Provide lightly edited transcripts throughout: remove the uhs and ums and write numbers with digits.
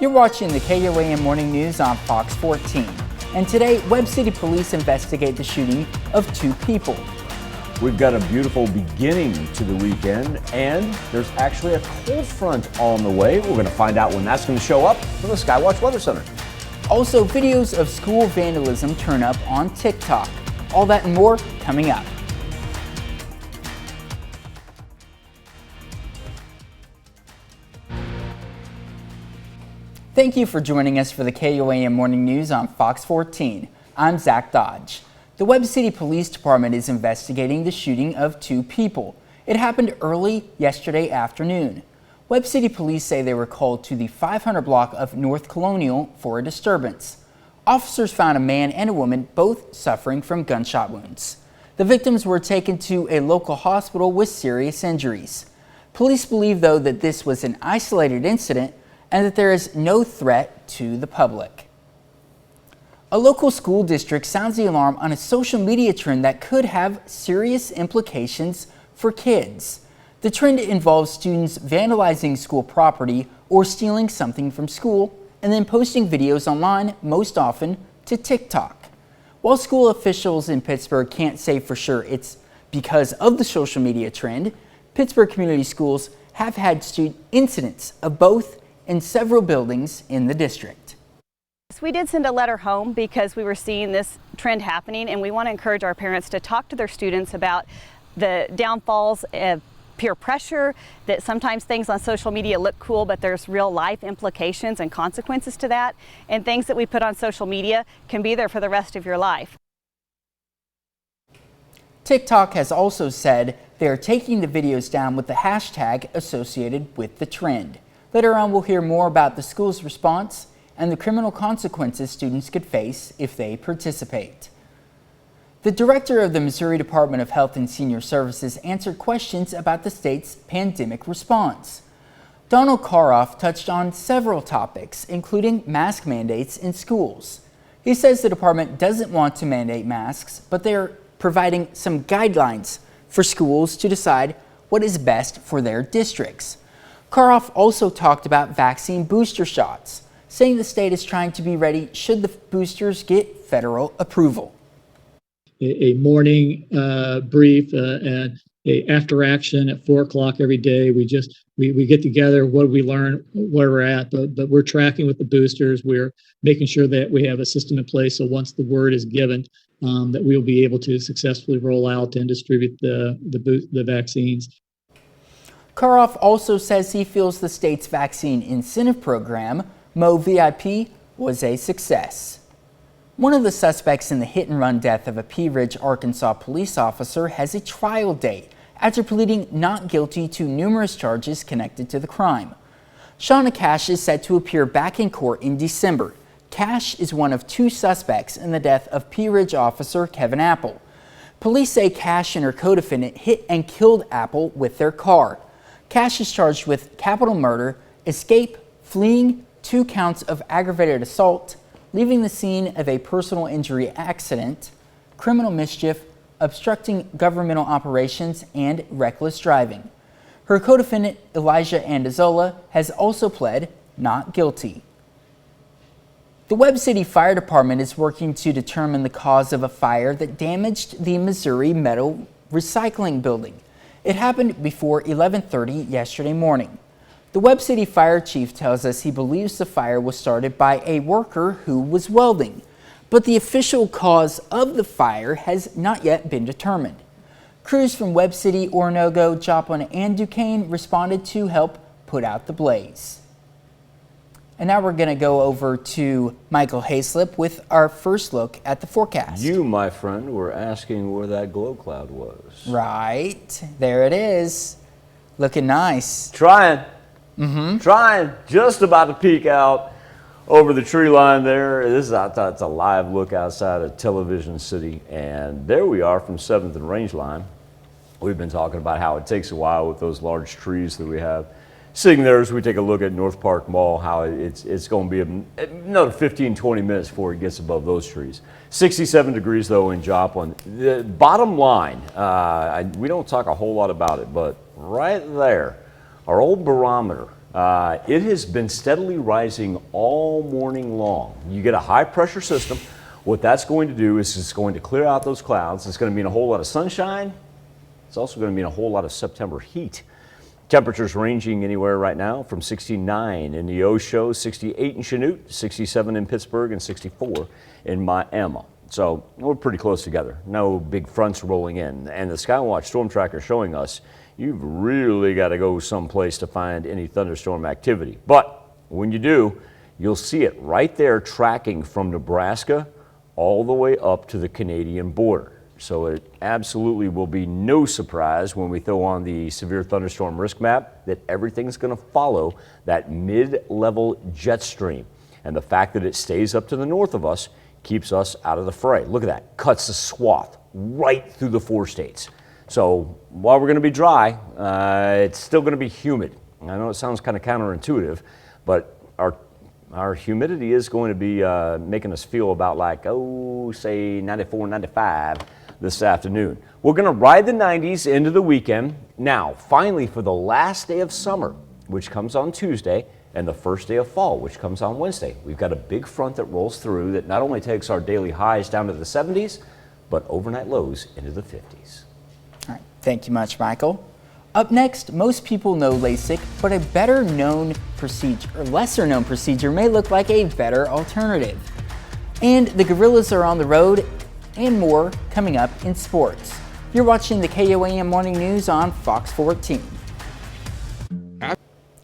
You're watching the KOAM Morning News on Fox 14. And today, Webb City Police investigate the shooting of 2 people. We've got a beautiful beginning to the weekend, and there's actually a cold front on the way. We're going to find out when that's going to show up from the Skywatch Weather Center. Also, videos of school vandalism turn up on TikTok. All that and more coming up. Thank you for joining us for the KOAM Morning News on Fox 14. I'm Zach Dodge. The Webb City Police Department is investigating the shooting of 2 people. It happened early yesterday afternoon. Webb City Police say they were called to the 500 block of North Colonial for a disturbance. Officers found a man and a woman both suffering from gunshot wounds. The victims were taken to a local hospital with serious injuries. Police believe, though, that this was an isolated incident and that there is no threat to the public. A local school district sounds the alarm on a social media trend that could have serious implications for kids. The trend involves students vandalizing school property or stealing something from school and then posting videos online, most often to TikTok. While school officials in Pittsburgh can't say for sure it's because of the social media trend, Pittsburgh community schools have had student incidents of both in several buildings in the district. We did send a letter home because we were seeing this trend happening, and we want to encourage our parents to talk to their students about the downfalls of peer pressure, that sometimes things on social media look cool, but there's real life implications and consequences to that, and things that we put on social media can be there for the rest of your life. TikTok has also said they are taking the videos down with the hashtag associated with the trend. Later on, we'll hear more about the school's response and the criminal consequences students could face if they participate. The director of the Missouri Department of Health and Senior Services answered questions about the state's pandemic response. Donald Karoff touched on several topics, including mask mandates in schools. He says the department doesn't want to mandate masks, but they are providing some guidelines for schools to decide what is best for their districts. Karoff also talked about vaccine booster shots, saying the state is trying to be ready should the boosters get federal approval. A morning brief and a after action at 4 o'clock every day. We get together, what we learn, where we're at, but we're tracking with the boosters. We're making sure that we have a system in place so once the word is given, that we'll be able to successfully roll out and distribute the vaccines. Karoff also says he feels the state's vaccine incentive program, Mo VIP, was a success. One of the suspects in the hit-and-run death of a Pea Ridge, Arkansas police officer has a trial date after pleading not guilty to numerous charges connected to the crime. Shauna Cash is set to appear back in court in December. Cash is one of 2 suspects in the death of Pea Ridge officer Kevin Apple. Police say Cash and her co-defendant hit and killed Apple with their car. Cash is charged with capital murder, escape, fleeing, 2 counts of aggravated assault, leaving the scene of a personal injury accident, criminal mischief, obstructing governmental operations, and reckless driving. Her co-defendant, Elijah Andazola, has also pled not guilty. The Webb City Fire Department is working to determine the cause of a fire that damaged the Missouri Metal Recycling Building. It happened before 11:30 yesterday morning. The Webb City Fire Chief tells us he believes the fire was started by a worker who was welding, but the official cause of the fire has not yet been determined. Crews from Webb City, Oronogo, Joplin, and Duquesne responded to help put out the blaze. And now we're going to go over to Michael Hayslip with our first look at the forecast. You, my friend, were asking where that glow cloud was. Right, there it is. Looking nice. Trying. Trying. Just about to peek out over the tree line there. It's a live look outside of Television City. And there we are from 7th and Range Line. We've been talking about how it takes a while with those large trees that we have sitting there as we take a look at North Park Mall, how it's going to be another 15-20 minutes before it gets above those trees. 67 degrees though in Joplin. The bottom line, we don't talk a whole lot about it, but right there, our old barometer It has been steadily rising all morning long. You get a high pressure system. What that's going to do is it's going to clear out those clouds. It's going to mean a whole lot of sunshine. It's also going to mean a whole lot of September heat. Temperatures ranging anywhere right now from 69 in the Osho, 68 in Chanute, 67 in Pittsburgh, and 64 in Miami. So we're pretty close together. No big fronts rolling in. And the Skywatch Storm Tracker showing us you've really got to go someplace to find any thunderstorm activity. But when you do, you'll see it right there tracking from Nebraska all the way up to the Canadian border. So it absolutely will be no surprise when we throw on the severe thunderstorm risk map that everything's going to follow that mid-level jet stream. And the fact that it stays up to the north of us keeps us out of the fray. Look at that, cuts a swath right through the 4 states. So while we're going to be dry, it's still going to be humid. I know it sounds kind of counterintuitive, but our humidity is going to be making us feel about like, say 94, 95 this afternoon. We're going to ride the 90s into the weekend. Now, finally, for the last day of summer, which comes on Tuesday, and the first day of fall, which comes on Wednesday, we've got a big front that rolls through that not only takes our daily highs down to the 70s, but overnight lows into the 50s. All right, thank you much, Michael. Up next, most people know LASIK, but a better known procedure or lesser known procedure may look like a better alternative. And the Gorillas are on the road, and more coming up in sports. You're watching the KOAM Morning News on Fox 14.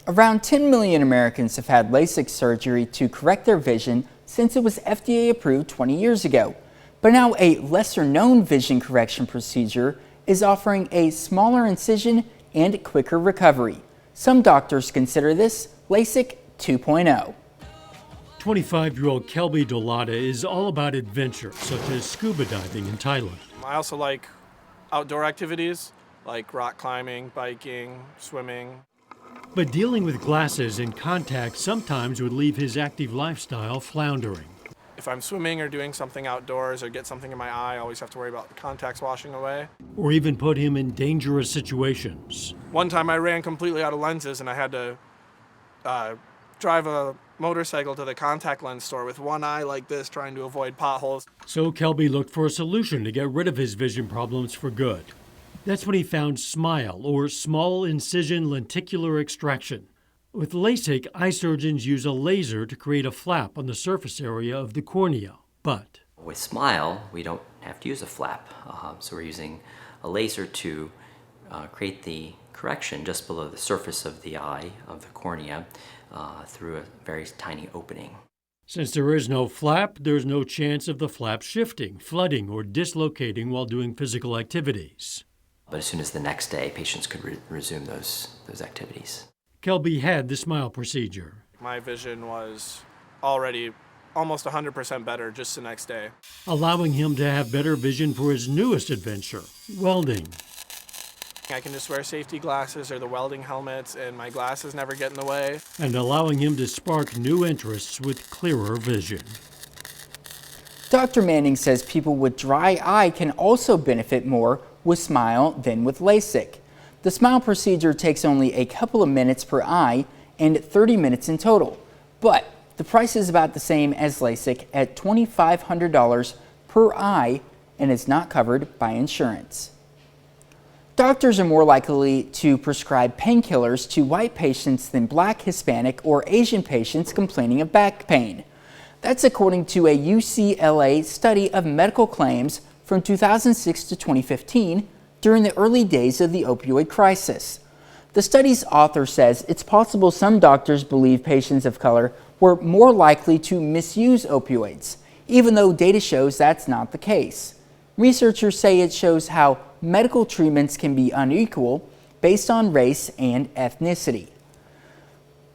Around 10 million Americans have had LASIK surgery to correct their vision since it was FDA approved 20 years ago. But now a lesser known vision correction procedure is offering a smaller incision and quicker recovery. Some doctors consider this LASIK 2.0. 25-year-old Kelby Dolata is all about adventure, such as scuba diving in Thailand. I also like outdoor activities like rock climbing, biking, swimming. But dealing with glasses and contacts sometimes would leave his active lifestyle floundering. If I'm swimming or doing something outdoors or get something in my eye, I always have to worry about the contacts washing away. Or even put him in dangerous situations. One time I ran completely out of lenses and I had to drive a motorcycle to the contact lens store with one eye like this, trying to avoid potholes. So Kelby looked for a solution to get rid of his vision problems for good. That's when he found SMILE, or small incision lenticular extraction. With LASIK, eye surgeons use a laser to create a flap on the surface area of the cornea. But with SMILE, we don't have to use a flap. So we're using a laser to create the correction just below the surface of the eye, of the cornea, through a very tiny opening. Since there is no flap, there's no chance of the flap shifting, flooding, or dislocating while doing physical activities. But as soon as the next day, patients could resume those activities. Kelby had the SMILE procedure. My vision was already almost 100% better just the next day, allowing him to have better vision for his newest adventure, welding. I can just wear safety glasses or the welding helmets and my glasses never get in the way. And allowing him to spark new interests with clearer vision. Dr. Manning says people with dry eye can also benefit more with SMILE than with LASIK. The SMILE procedure takes only a couple of minutes per eye and 30 minutes in total. But the price is about the same as LASIK at $2,500 per eye and is not covered by insurance. Doctors are more likely to prescribe painkillers to white patients than Black, Hispanic, or Asian patients complaining of back pain. That's according to a UCLA study of medical claims from 2006 to 2015 during the early days of the opioid crisis. The study's author says it's possible some doctors believe patients of color were more likely to misuse opioids, even though data shows that's not the case. Researchers say it shows how medical treatments can be unequal based on race and ethnicity.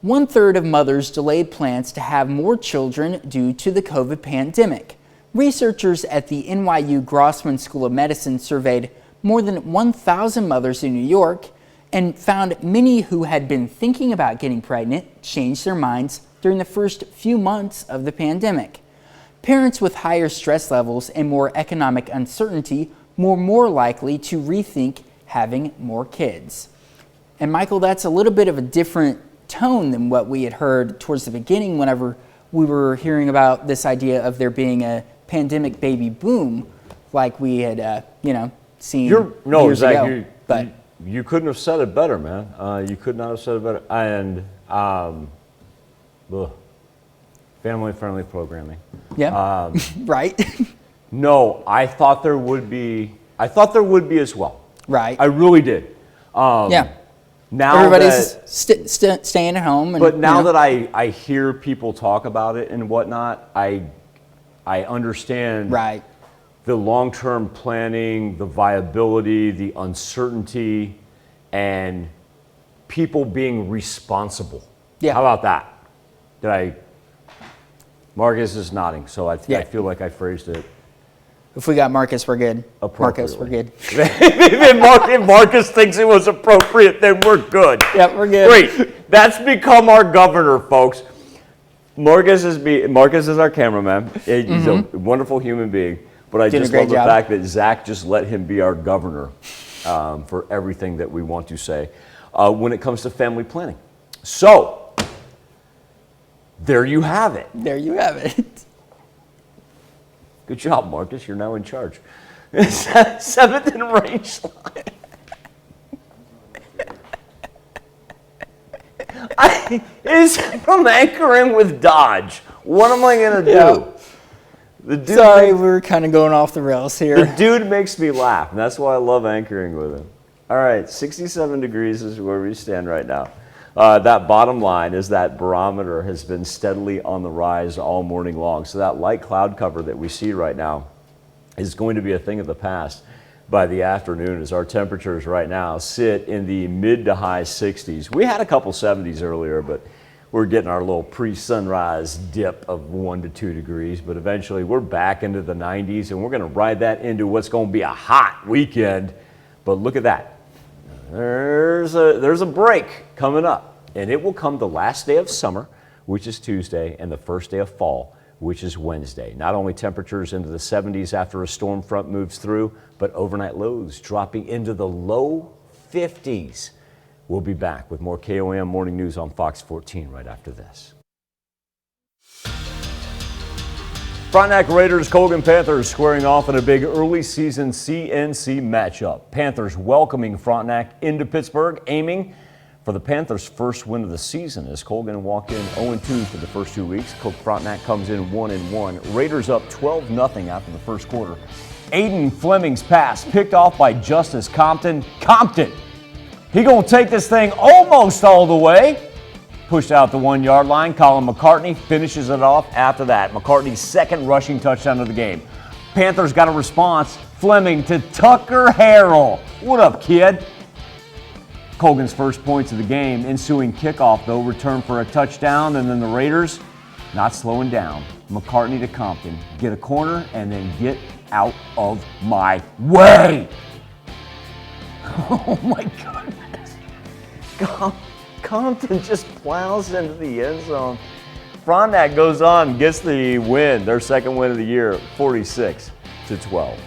1/3 of mothers delayed plans to have more children due to the COVID pandemic. Researchers at the NYU Grossman School of Medicine surveyed more than 1,000 mothers in New York and found many who had been thinking about getting pregnant changed their minds during the first few months of the pandemic. Parents with higher stress levels and more economic uncertainty were more likely to rethink having more kids. And Michael, that's a little bit of a different tone than what we had heard towards the beginning whenever we were hearing about this idea of there being a pandemic baby boom like we had, seen years Zach, ago. But you couldn't have said it better, man. You could not have said it better. And family-friendly programming. yeah, right, No, I thought there would be as well. right. I really did. Yeah. Now Everybody's that, staying at home. And, but now that I hear people talk about it and whatnot, I understand right, the long-term planning, the viability, the uncertainty, and people being responsible. Yeah. How about that? Marcus is nodding, so I feel like I phrased it. if we got Marcus, we're good. Marcus, we're Appropriately. good. If Marcus thinks it was appropriate, then we're good. Yep, we're good. Great. That's become our governor, folks. Marcus is our cameraman. He's a wonderful human being. But I Doing a just great love the job. fact that Zach just let him be our governor for everything that we want to say when it comes to family planning. So, there you have it. There you have it. Good job, Marcus. You're now in charge. 7th and range line. Is from anchoring with Dodge. What am I going to do? Yeah. The dude Sorry, we're kind of going off the rails The here. dude makes me laugh, and that's why I love anchoring with him. All right, 67 degrees is where we stand right now. That bottom line is that barometer has been steadily on the rise all morning long. So that light cloud cover that we see right now is going to be a thing of the past by the afternoon, as our temperatures right now sit in the mid to high 60s. We had a couple 70s earlier, but we're getting our little pre-sunrise dip of 1 to 2 degrees, but eventually we're back into the 90s, and we're going to ride that into what's going to be a hot weekend. But look at that. There's a break coming up, and it will come the last day of summer, which is Tuesday, and the first day of fall, which is Wednesday. Not only temperatures into the 70s after a storm front moves through, but overnight lows dropping into the low 50s. We'll be back with more KOAM Morning News on Fox 14 right after this. Frontenac Raiders, Colgan Panthers squaring off in a big early season CNC matchup. Panthers welcoming Frontenac into Pittsburgh, aiming for the Panthers' first win of the season as Colgan walk in 0-2 for the first 2 weeks. Frontenac comes in 1-1. Raiders up 12-0 after the first quarter. Aiden Fleming's pass picked off by Justice Compton. Compton! He gonna take this thing almost all the way. Pushed out the 1 yard line. Colin McCartney finishes it off after that. McCartney's second rushing touchdown of the game. Panthers got a response. Fleming to Tucker Harrell. What up, kid? Colgan's first points of the game. Ensuing kickoff, though, returned for a touchdown, and then the Raiders not slowing down. McCartney to Compton. Get a corner and then get out of my way. Oh my goodness. Compton just plows into the end zone. Frontenac goes on and gets the win, their second win of the year, 46-12.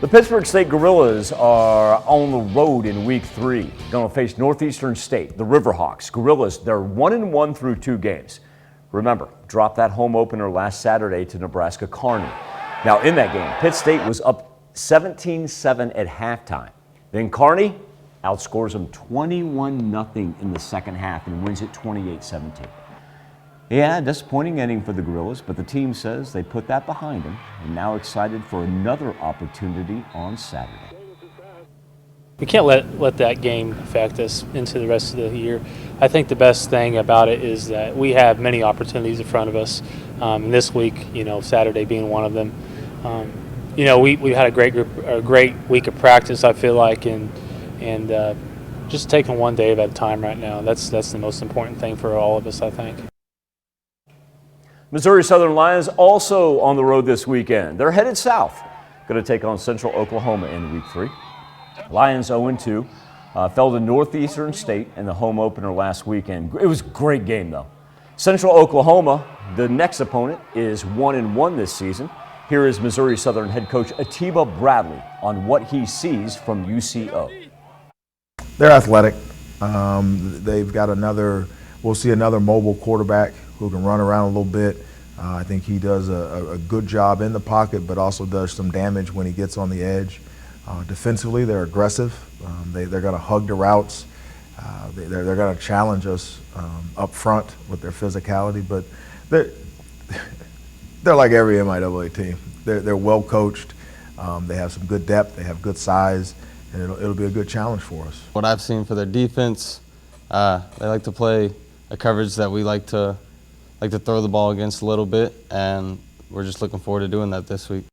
The Pittsburgh State Gorillas are on the road in week 3. Going to face Northeastern State, the Riverhawks. Gorillas, they're 1-1 through 2 games. Remember, dropped that home opener last Saturday to Nebraska Kearney. Now in that game, Pitt State was up 17-7 at halftime. Then Kearney outscores them 21-0 in the second half and wins it 28-17. Yeah, disappointing ending for the Gorillas, but the team says they put that behind them and now excited for another opportunity on Saturday. We can't let that game affect us into the rest of the year. I think the best thing about it is that we have many opportunities in front of us. And this week, Saturday being one of them. We had a great week of practice, I feel like, and just taking one day at a time right now. That's the most important thing for all of us, I think. Missouri Southern Lions also on the road this weekend. They're headed south. Going to take on Central Oklahoma in week 3. Lions 0-2. Fell to Northeastern State in the home opener last weekend. It was a great game, though. Central Oklahoma, the next opponent, is 1-1 this season. Here is Missouri Southern head coach Atiba Bradley on what he sees from UCO. They're athletic. They've got we'll see another mobile quarterback who can run around a little bit. I think he does a good job in the pocket, but also does some damage when he gets on the edge. Defensively, they're aggressive. They're going to hug the routes. They're going to challenge us up front with their physicality, but they're like every MIAA team. They're well coached. They have some good depth. They have good size, and it'll be a good challenge for us. What I've seen for their defense, they like to play a coverage that we like to throw the ball against a little bit, and we're just looking forward to doing that this week.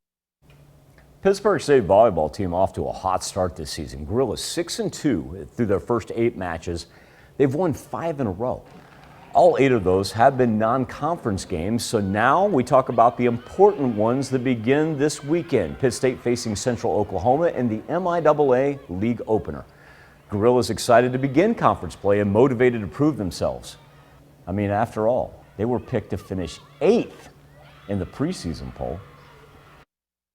Pittsburgh State volleyball team off to a hot start this season. Gorillas 6-2 through their first 8 matches. They've won 5 in a row. All 8 of those have been non-conference games, so now we talk about the important ones that begin this weekend. Pitt State facing Central Oklahoma in the MIAA League Opener. Gorillas excited to begin conference play and motivated to prove themselves. I mean, after all, they were picked to finish 8th in the preseason poll.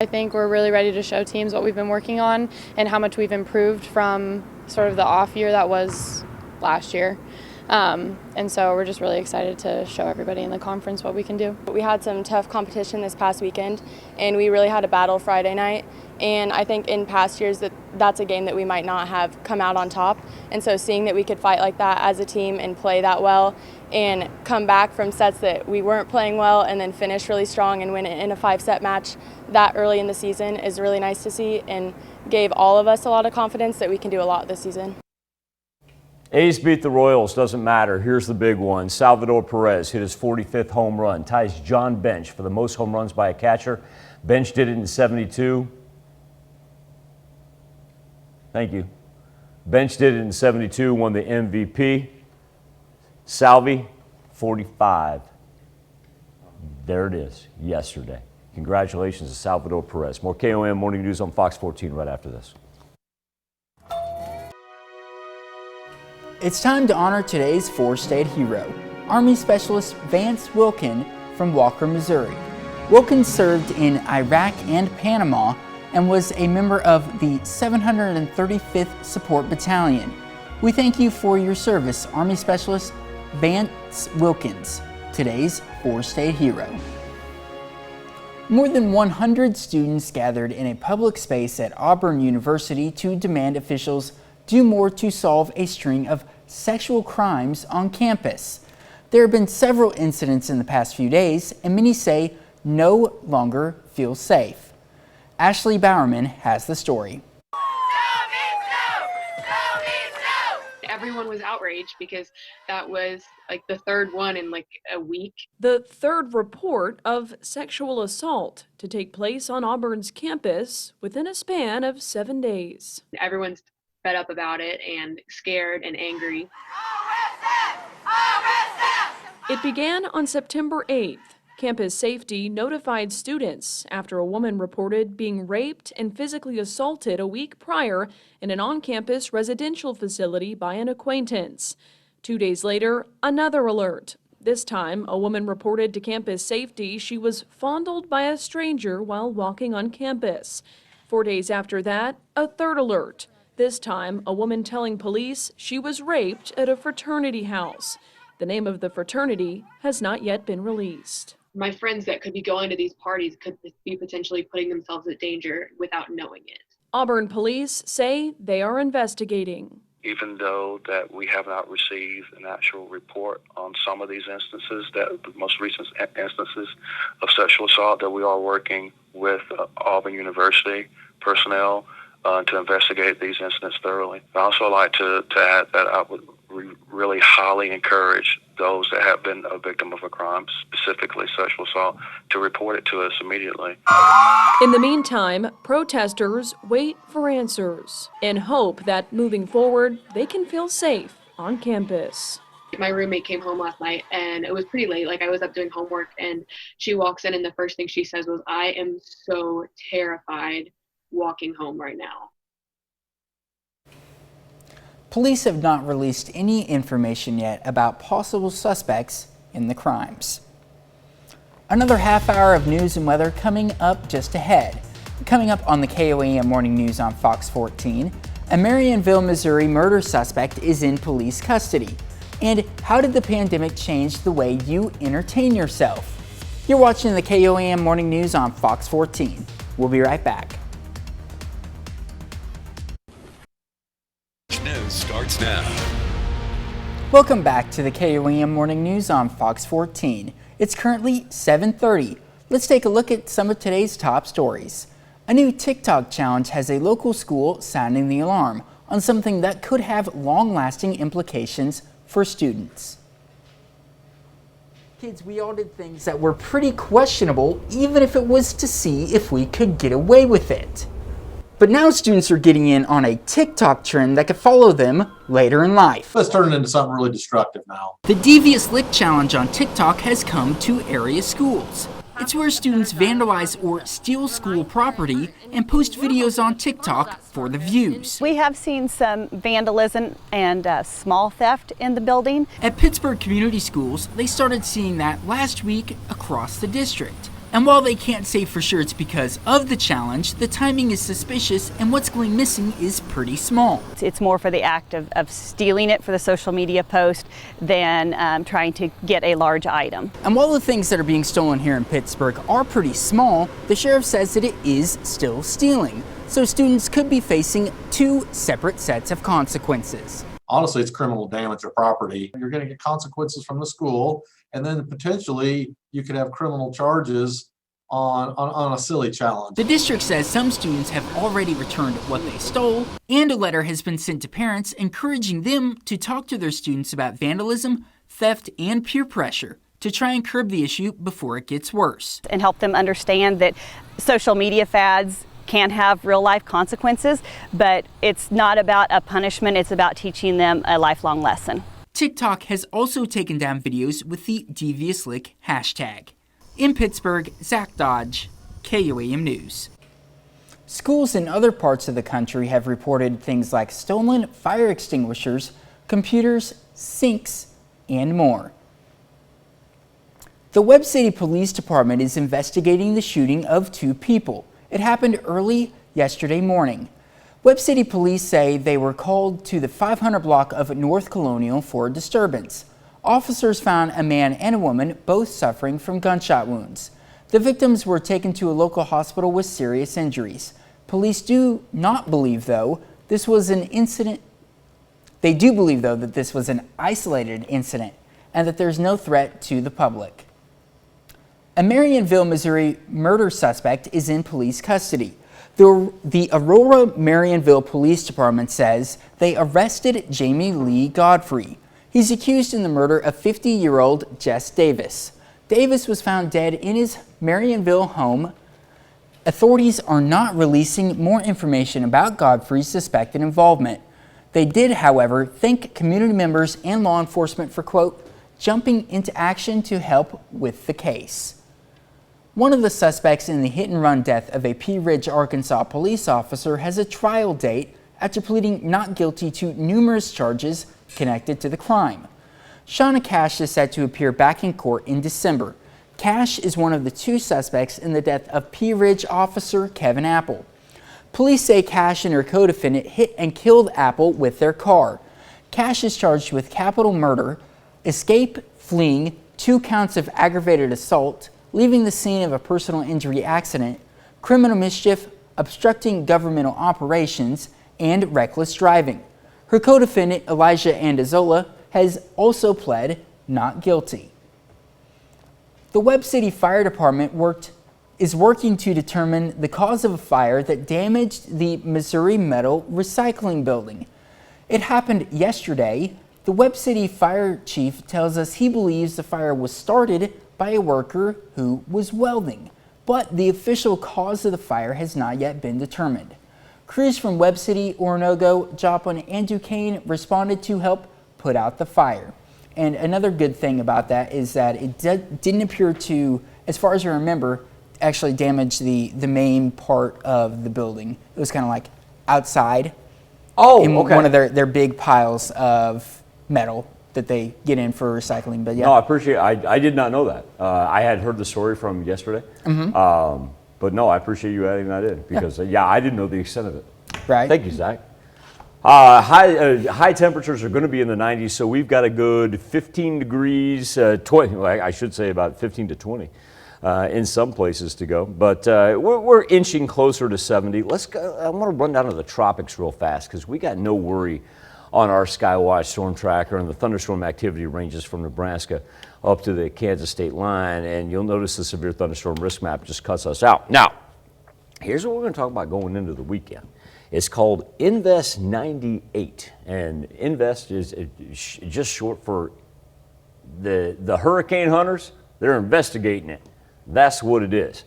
I think we're really ready to show teams what we've been working on and how much we've improved from sort of the off year that was last year. And so we're just really excited to show everybody in the conference what we can do. We had some tough competition this past weekend, and we really had a battle Friday night. And I think in past years that's a game that we might not have come out on top. And so seeing that we could fight like that as a team and play that well and come back from sets that we weren't playing well and then finish really strong and win it in a 5-set match that early in the season is really nice to see and gave all of us a lot of confidence that we can do a lot this season. A's beat the Royals, doesn't matter. Here's the big one. Salvador Perez hit his 45th home run, ties John Bench for the most home runs by a catcher. Bench did it in 72. Thank you. Bench did it in 72, won the MVP. Salvi, 45. There it is, yesterday. Congratulations to Salvador Perez. More KOAM Morning News on Fox 14 right after this. It's time to honor today's four-state hero, Army Specialist Vance Wilkin from Walker, Missouri. Wilkin served in Iraq and Panama and was a member of the 735th Support Battalion. We thank you for your service, Army Specialist Vance Wilkins, today's four-state hero. More than 100 students gathered in a public space at Auburn University to demand officials do more to solve a string of sexual crimes on campus. There have been several incidents in the past few days, and many say no longer feel safe. Ashley Bowerman has the story. Everyone was outraged because that was like the third one in like a week. The third report of sexual assault to take place on Auburn's campus within a span of 7 days. Everyone's fed up about it and scared and angry. It began on September 8th. Campus safety notified students after a woman reported being raped and physically assaulted a week prior in an on-campus residential facility by an acquaintance. 2 days later, another alert. This time, a woman reported to campus safety she was fondled by a stranger while walking on campus. 4 days after that, a third alert. This time, a woman telling police she was raped at a fraternity house. The name of the fraternity has not yet been released. My friends that could be going to these parties could be potentially putting themselves at danger without knowing it. Auburn police say they are investigating. Even though that we have not received an actual report on some of these instances, that the most recent instances of sexual assault, that we are working with Auburn University personnel to investigate these incidents thoroughly. I'd also like to add that I would really highly encourage those that have been a victim of a crime, specifically sexual assault, to report it to us immediately. In the meantime, protesters wait for answers in hope that moving forward, they can feel safe on campus. My roommate came home last night and it was pretty late. Like I was up doing homework and she walks in and the first thing she says was, "I am so terrified walking home right now." Police have not released any information yet about possible suspects in the crimes. Another half hour of news and weather coming up just ahead. Coming up on the KOAM Morning News on Fox 14, A Marionville, Missouri murder suspect is in police custody. And how did the pandemic change the way you entertain yourself? You're watching the KOAM Morning News on Fox 14. We'll be right back. News starts now. Welcome back to the KOAM Morning News on Fox 14. It's currently 7:30. Let's take a look at some of today's top stories. A new TikTok challenge has a local school sounding the alarm on something that could have long-lasting implications for students. Kids, we all did things that were pretty questionable, even if it was to see if we could get away with it. But now students are getting in on a TikTok trend that could follow them later in life. Let's turn it into something really destructive now. The Devious Lick Challenge on TikTok has come to area schools. It's where students vandalize or steal school property and post videos on TikTok for the views. We have seen some vandalism and small theft in the building. At Pittsburgh Community Schools, they started seeing that last week across the district. And while they can't say for sure it's because of the challenge, the timing is suspicious and what's going missing is pretty small. It's more for the act of stealing it for the social media post than trying to get a large item. And while the things that are being stolen here in Pittsburgh are pretty small, the sheriff says that it is still stealing. So students could be facing two separate sets of consequences. Honestly, it's criminal damage of property. You're going to get consequences from the school, and then potentially you could have criminal charges on a silly challenge. The district says some students have already returned what they stole, and a letter has been sent to parents encouraging them to talk to their students about vandalism, theft, and peer pressure to try and curb the issue before it gets worse. And help them understand that social media fads can have real life consequences, but it's not about a punishment, it's about teaching them a lifelong lesson. TikTok has also taken down videos with the Devious Lick hashtag. In Pittsburgh, Zach Dodge, KOAM News. Schools in other parts of the country have reported things like stolen fire extinguishers, computers, sinks, and more. The Webb City Police Department is investigating the shooting of two people. It happened early yesterday morning. Webb City Police say they were called to the 500 block of North Colonial for a disturbance. Officers found a man and a woman both suffering from gunshot wounds. The victims were taken to a local hospital with serious injuries. Police do not believe, though, this was an incident. They do believe, though, that this was an isolated incident and that there's no threat to the public. A Marionville, Missouri murder suspect is in police custody. The Aurora Marionville Police Department says they arrested Jamie Lee Godfrey. He's accused in the murder of 50-year-old Jess Davis. Davis was found dead in his Marionville home. Authorities are not releasing more information about Godfrey's suspected involvement. They did, however, thank community members and law enforcement for, quote, jumping into action to help with the case. One of the suspects in the hit-and-run death of a Pea Ridge, Arkansas police officer has a trial date after pleading not guilty to numerous charges connected to the crime. Shauna Cash is set to appear back in court in December. Cash is one of the two suspects in the death of Pea Ridge officer Kevin Apple. Police say Cash and her co-defendant hit and killed Apple with their car. Cash is charged with capital murder, escape, fleeing, 2 counts of aggravated assault, leaving the scene of a personal injury accident, criminal mischief, obstructing governmental operations, and reckless driving. Her co-defendant, Elijah Andazola, has also pled not guilty. The Webb City Fire Department is working to determine the cause of a fire that damaged the Missouri Metal Recycling Building. It happened yesterday. The Webb City Fire Chief tells us he believes the fire was started by a worker who was welding, but the official cause of the fire has not yet been determined. Crews from Webb City, Oronogo, Joplin, and Duquesne responded to help put out the fire. And another good thing about that is that it didn't appear to, as far as I remember, actually damage the main part of the building. It was kind of like outside. Oh, in okay. One of their big piles of metal that they get in for recycling. But yeah. No, I appreciate it. I did not know that. I had heard the story from yesterday. Mm-hmm. But no, I appreciate you adding that in because, yeah, I didn't know the extent of it. Right. Thank you, Zach. High temperatures are going to be in the 90s, so we've got a good 15 degrees, 20. Well, I should say about 15 to 20 in some places to go. But we're inching closer to 70. Let's go. I want to run down to the tropics real fast because we got no worry on our Skywatch storm tracker, and the thunderstorm activity ranges from Nebraska up to the Kansas state line. And you'll notice the severe thunderstorm risk map just cuts us out. Now, here's what we're going to talk about going into the weekend. It's called Invest 98, and Invest is just short for the hurricane hunters. They're investigating it. That's what it is.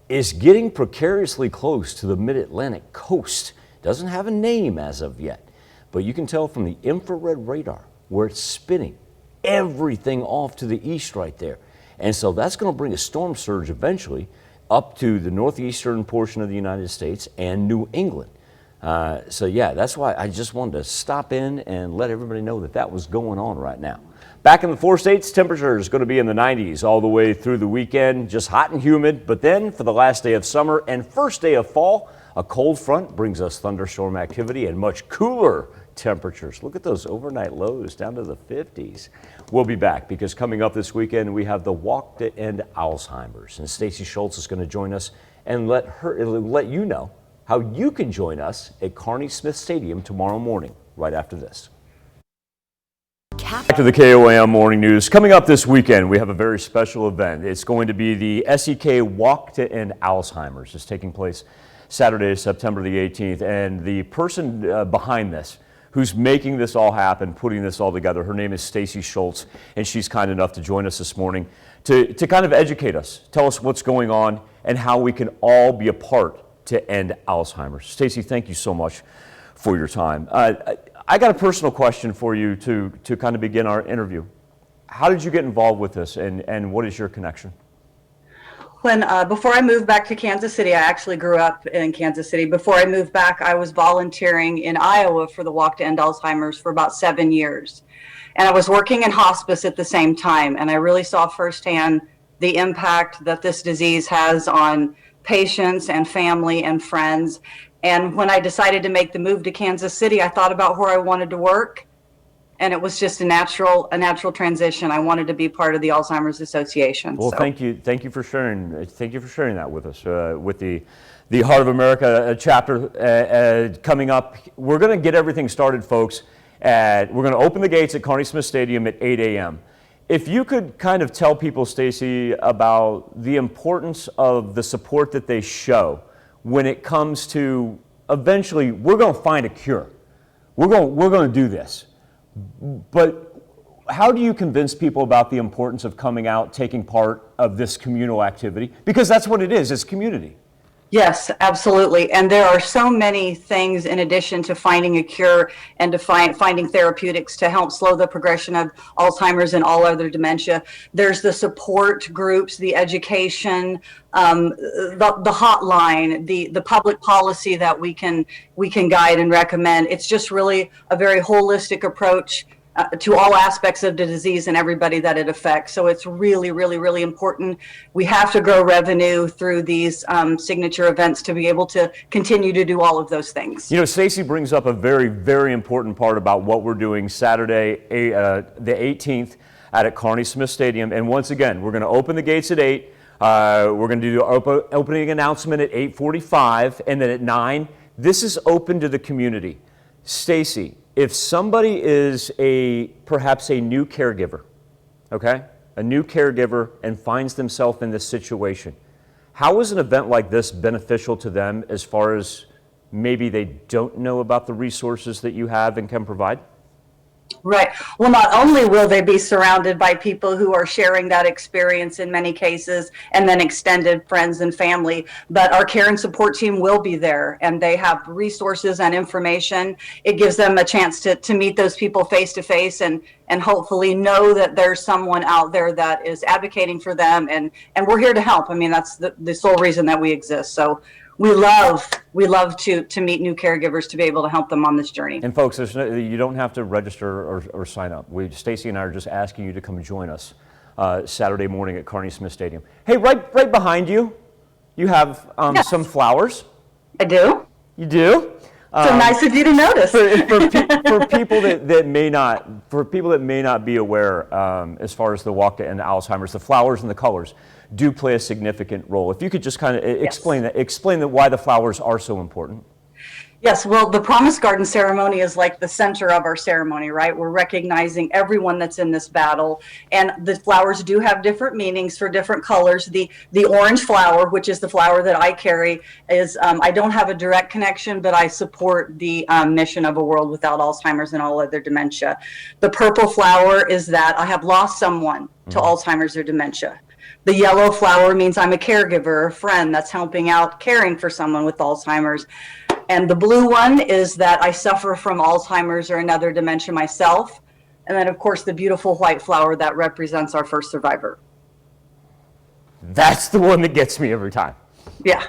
It's getting precariously close to the mid-Atlantic coast. Doesn't have a name as of yet, but you can tell from the infrared radar where it's spinning everything off to the east right there. And so that's going to bring a storm surge eventually up to the northeastern portion of the United States and New England. So yeah, that's why I just wanted to stop in and let everybody know that that was going on right now. Back in the 4 states, temperature is going to be in the 90s all the way through the weekend, just hot and humid. But then for the last day of summer and first day of fall, a cold front brings us thunderstorm activity and much cooler temperatures. Look at those overnight lows down to the 50s. We'll be back because coming up this weekend, we have the Walk to End Alzheimer's. And Stacy Schultz is going to join us and let you know how you can join us at Kearney Smith Stadium tomorrow morning, right after this. Back to the KOAM Morning News. Coming up this weekend, we have a very special event. It's going to be the SEK Walk to End Alzheimer's. It's taking place Saturday, September the 18th. And the person behind this, who's making this all happen, putting this all together, her name is Stacy Schultz, and she's kind enough to join us this morning to kind of educate us, tell us what's going on, and how we can all be a part to end Alzheimer's. Stacy, thank you so much for your time. I got a personal question for you to kind of begin our interview. How did you get involved with this, and what is your connection? Before I moved back to Kansas City, I actually grew up in Kansas City. Before I moved back, I was volunteering in Iowa for the Walk to End Alzheimer's for about 7 years. And I was working in hospice at the same time, and I really saw firsthand the impact that this disease has on patients and family and friends. And when I decided to make the move to Kansas City, I thought about where I wanted to work, and it was just a natural transition. I wanted to be part of the Alzheimer's Association. Well, thank you for sharing. Thank you for sharing that with us. With the Heart of America chapter coming up, we're going to get everything started, folks. We're going to open the gates at Kearney Smith Stadium at 8 a.m. If you could kind of tell people, Stacy, about the importance of the support that they show when it comes to eventually we're going to find a cure. We're going to do this. But how do you convince people about the importance of coming out, taking part of this communal activity? Because that's what it is, it's community. Yes, absolutely. And there are so many things in addition to finding a cure and to finding therapeutics to help slow the progression of Alzheimer's and all other dementia. There's the support groups, the education, the hotline, the public policy that we can guide and recommend. It's just really a very holistic approach to all aspects of the disease and everybody that it affects. So it's really, really, really important. We have to grow revenue through these signature events to be able to continue to do all of those things. You know, Stacy brings up a very, very important part about what we're doing Saturday, the 18th at Kearney Smith Stadium. And once again, we're going to open the gates at 8. We're going to do the opening announcement at 8:45, and then at 9. This is open to the community. Stacy, if somebody is perhaps a new caregiver, okay, a new caregiver and finds themselves in this situation, how is an event like this beneficial to them as far as maybe they don't know about the resources that you have and can provide? Right. Well, not only will they be surrounded by people who are sharing that experience in many cases, and then extended friends and family, but our care and support team will be there, and they have resources and information. It gives them a chance to meet those people face to face and hopefully know that there's someone out there that is advocating for them, and we're here to help. I mean, that's the sole reason that we exist. So we love to meet new caregivers to be able to help them on this journey. And folks, you don't have to register or sign up. Stacy and I are just asking you to come join us Saturday morning at Kearney Smith Stadium. Hey, right behind you, you have Yes. some flowers. I do. You do? So nice of you to notice. For people that may not be aware, as far as the walk to end Alzheimer's, the flowers and the colors do play a significant role. If you could just kind of explain why the flowers are so important. Yes, well, the Promise Garden ceremony is like the center of our ceremony, right? We're recognizing everyone that's in this battle, and the flowers do have different meanings for different colors. The orange flower, which is the flower that I carry, is I don't have a direct connection, but I support the mission of a world without Alzheimer's and all other dementia. The purple flower is that I have lost someone to Alzheimer's or dementia. The yellow flower means I'm a caregiver, a friend that's helping out, caring for someone with Alzheimer's. And the blue one is that I suffer from Alzheimer's or another dementia myself. And then, of course, the beautiful white flower that represents our first survivor. That's the one that gets me every time. Yeah.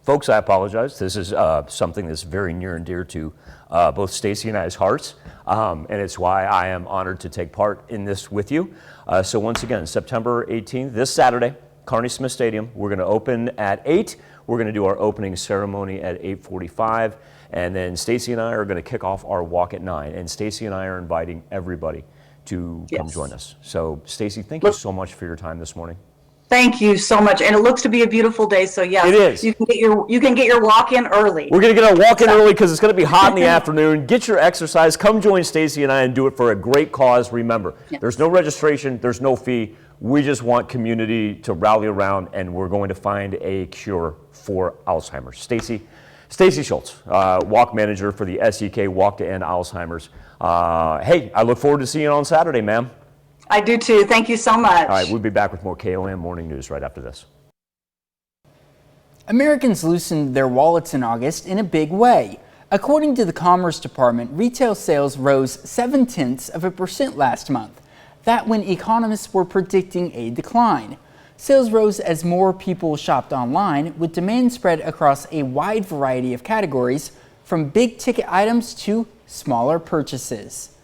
Folks, I apologize. This is something that's very near and dear to both Stacy and I's hearts. And it's why I am honored to take part in this with you. So once again, September 18th, this Saturday, Carney Smith Stadium. We're going to open at 8. We're going to do our opening ceremony at 8:45, and then Stacy and I are going to kick off our walk at 9. And Stacy and I are inviting everybody to come join us. So, Stacy, thank you so much for your time this morning. Thank you so much, and it looks to be a beautiful day. So yes, it is. You can get your walk in early. We're going to get our walk in early because it's going to be hot in the afternoon. Get your exercise. Come join Stacy and I and do it for a great cause. Remember, there's no registration. There's no fee. We just want community to rally around, and we're going to find a cure for Alzheimer's. Stacy Schultz, walk manager for the SEK Walk to End Alzheimer's. Hey, I look forward to seeing you on Saturday, ma'am. I do too. Thank you so much. All right, we'll be back with more KOAM Morning News right after this. Americans loosened their wallets in August in a big way. According to the Commerce Department, retail sales rose 0.7% last month. That when economists were predicting a decline. Sales rose as more people shopped online, with demand spread across a wide variety of categories, from big-ticket items to smaller purchases.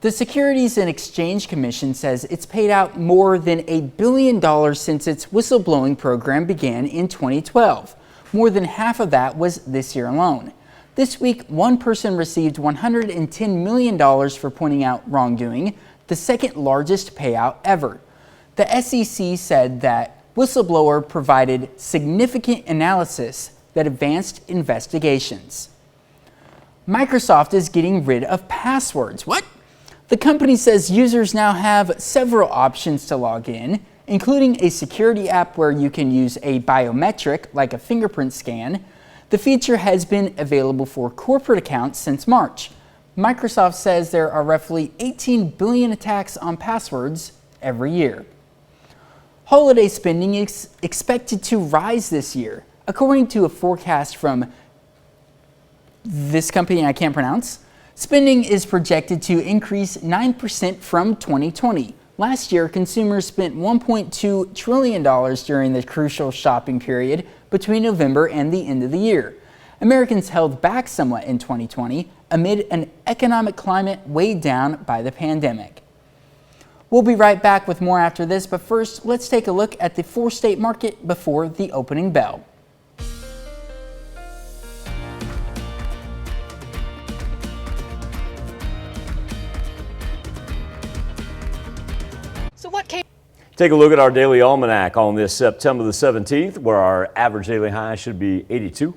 The Securities and Exchange Commission says it's paid out more than $1 billion since its whistleblowing program began in 2012. More than half of that was this year alone. This week, one person received $110 million for pointing out wrongdoing, the second largest payout ever. The SEC said that whistleblower provided significant analysis that advanced investigations. Microsoft is getting rid of passwords. What? The company says users now have several options to log in, including a security app where you can use a biometric like a fingerprint scan. The feature has been available for corporate accounts since March. Microsoft says there are roughly 18 billion attacks on passwords every year. Holiday spending is expected to rise this year. According to a forecast from this company I can't pronounce, spending is projected to increase 9% from 2020. Last year, consumers spent $1.2 trillion during the crucial shopping period between November and the end of the year. Americans held back somewhat in 2020 amid an economic climate weighed down by the pandemic. We'll be right back with more after this, but first, let's take a look at the four-state market before the opening bell. Take a look at our daily almanac on this September the 17th, where our average daily high should be 82.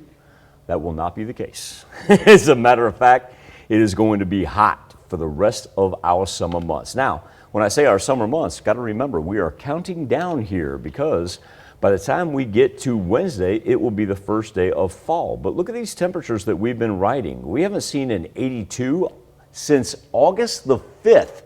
That will not be the case. As a matter of fact, it is going to be hot for the rest of our summer months. Now, when I say our summer months, got to remember we are counting down here because by the time we get to Wednesday, it will be the first day of fall. But look at these temperatures that we've been writing. We haven't seen an 82 since August the 5th.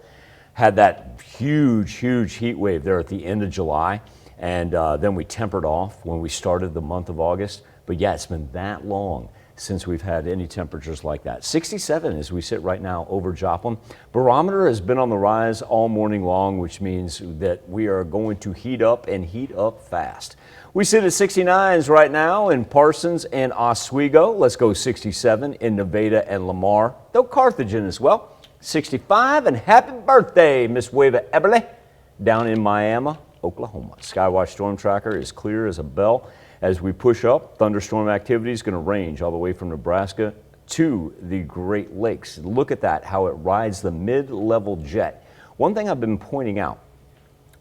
Had that huge heat wave there at the end of July, and then we tempered off when we started the month of August. But yeah, it's been that long since we've had any temperatures like that. 67 as we sit right now over Joplin. Barometer has been on the rise all morning long, which means that we are going to heat up and heat up fast. We sit at 69s right now in Parsons and Oswego. Let's go 67 in Nevada and Lamar, though Carthagena as well. 65, and happy birthday, Miss Wava Eberle, down in Miami, Oklahoma. Skywatch Storm Tracker is clear as a bell, As we push up, thunderstorm activity is going to range all the way from Nebraska to the Great Lakes. Look at that, how it rides the mid-level jet. One thing I've been pointing out,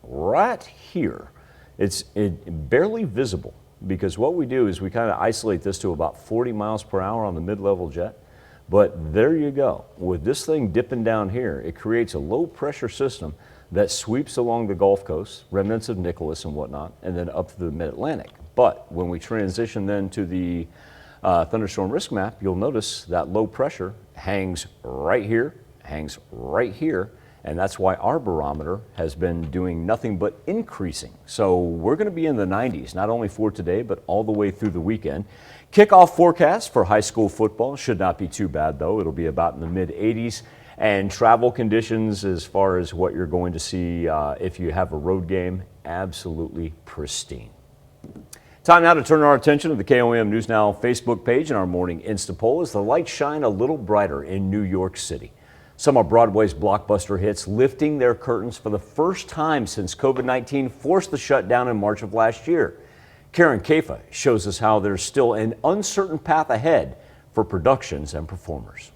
right here, it's barely visible, because what we do is we kind of isolate this to about 40 miles per hour on the mid-level jet. But there you go. With this thing dipping down here, it creates a low pressure system that sweeps along the Gulf Coast, remnants of Nicholas and whatnot, and then up to the mid-Atlantic. But when we transition then to the thunderstorm risk map, you'll notice that low pressure hangs right here, and that's why our barometer has been doing nothing but increasing. So we're going to be in the 90s, not only for today, but all the way through the weekend. Kickoff forecast for high school football should not be too bad, though. It'll be about in the mid-80s. And travel conditions, as far as what you're going to see if you have a road game, absolutely pristine. Time now to turn our attention to the KOAM News Now Facebook page and our morning Insta poll as the lights shine a little brighter in New York City. Some of Broadway's blockbuster hits lifting their curtains for the first time since COVID-19 forced the shutdown in March of last year. Karen Kafa shows us how there's still an uncertain path ahead for productions and performers.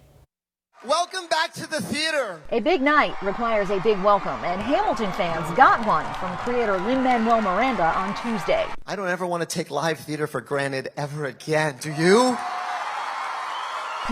Welcome back to the theater. A big night requires a big welcome, and Hamilton fans got one from creator Lin-Manuel Miranda on Tuesday. I don't ever want to take live theater for granted ever again, do you?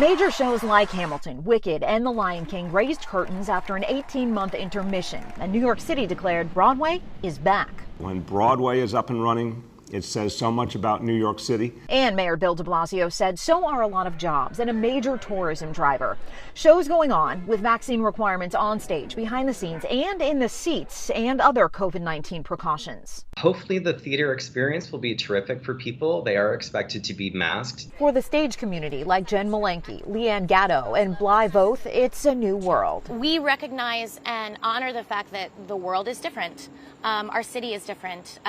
Major shows like Hamilton, Wicked, and The Lion King raised curtains after an 18-month intermission, and New York City declared Broadway is back. When Broadway is up and running, it says so much about New York City. And Mayor Bill de Blasio said so are a lot of jobs and a major tourism driver. Shows going on with vaccine requirements on stage, behind the scenes, and in the seats, and other COVID-19 precautions. Hopefully the theater experience will be terrific for people. They are expected to be masked. For the stage community like Jen Malenke, Leanne Gatto, and Bly Voth, it's a new world. We recognize and honor the fact that the world is different. Our city is different.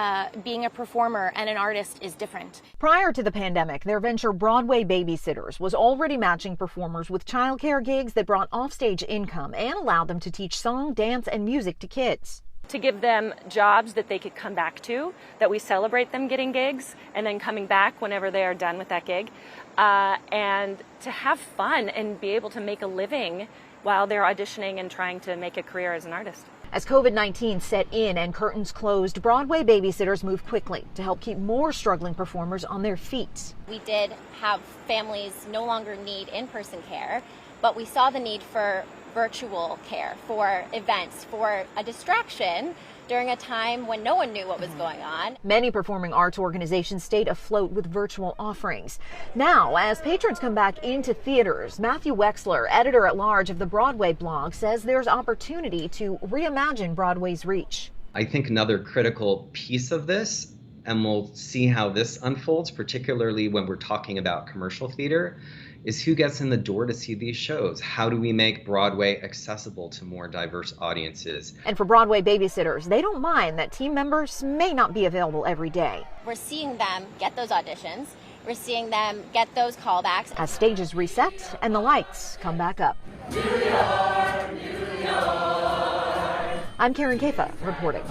Being a performer and an artist is different. Prior to the pandemic, their venture Broadway Babysitters was already matching performers with childcare gigs that brought offstage income and allowed them to teach song, dance, and music to kids. To give them jobs that they could come back to, that we celebrate them getting gigs and then coming back whenever they are done with that gig, and to have fun and be able to make a living while they're auditioning and trying to make a career as an artist. As COVID-19 set in and curtains closed, Broadway Babysitters moved quickly to help keep more struggling performers on their feet. We did have families no longer need in-person care, but we saw the need for virtual care, for events, for a distraction during a time when no one knew what was going on. Many performing arts organizations stayed afloat with virtual offerings. Now, as patrons come back into theaters, Matthew Wexler, editor-at-large of the Broadway blog, says there's opportunity to reimagine Broadway's reach. I think another critical piece of this, and we'll see how this unfolds, particularly when we're talking about commercial theater, is who gets in the door to see these shows. How do we make Broadway accessible to more diverse audiences? And for Broadway Babysitters, they don't mind that team members may not be available every day. We're seeing them get those auditions. We're seeing them get those callbacks. As stages reset and the lights come back up. New York, New York. I'm Karen Kafa reporting.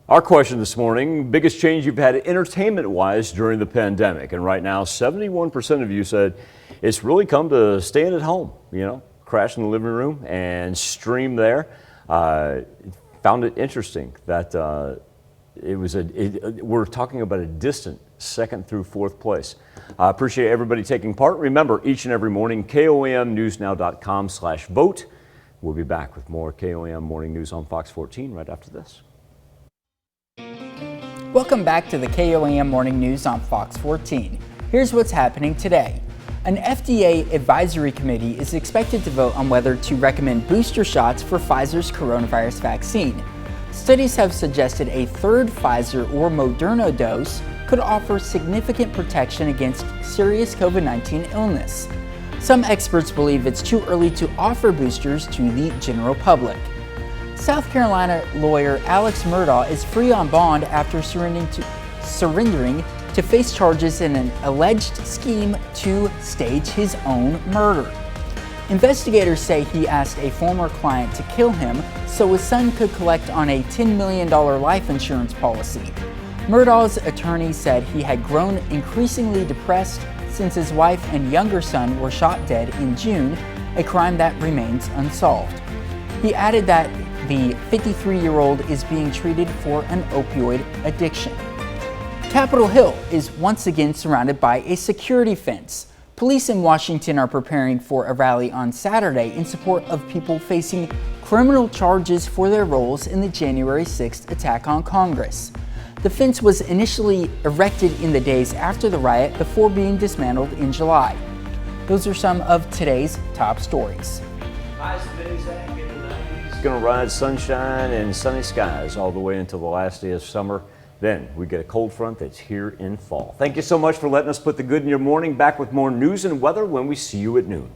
Our question this morning, biggest change you've had entertainment-wise during the pandemic. And right now, 71% of you said it's really come to staying at home, crash in the living room and stream there. Found it interesting that we're talking about a distant second through fourth place. I appreciate everybody taking part. Remember, each and every morning, KOAMnewsnow.com/vote. We'll be back with more KOAM Morning News on Fox 14 right after this. Welcome back to the KOAM Morning News on Fox 14. Here's what's happening today. An FDA advisory committee is expected to vote on whether to recommend booster shots for Pfizer's coronavirus vaccine. Studies have suggested a third Pfizer or Moderna dose could offer significant protection against serious COVID-19 illness. Some experts believe it's too early to offer boosters to the general public. South Carolina lawyer Alex Murdoch is free on bond after surrendering to face charges in an alleged scheme to stage his own murder. Investigators say he asked a former client to kill him so his son could collect on a $10 million life insurance policy. Murdoch's attorney said he had grown increasingly depressed since his wife and younger son were shot dead in June, a crime that remains unsolved. He added that the 53-year-old is being treated for an opioid addiction. Capitol Hill is once again surrounded by a security fence. Police in Washington are preparing for a rally on Saturday in support of people facing criminal charges for their roles in the January 6th attack on Congress. The fence was initially erected in the days after the riot before being dismantled in July. Those are some of today's top stories. Highs today, Zach, in the 90s. It's going to ride sunshine and sunny skies all the way until the last day of summer. Then we get a cold front that's here in fall. Thank you so much for letting us put the good in your morning. Back with more news and weather when we see you at noon.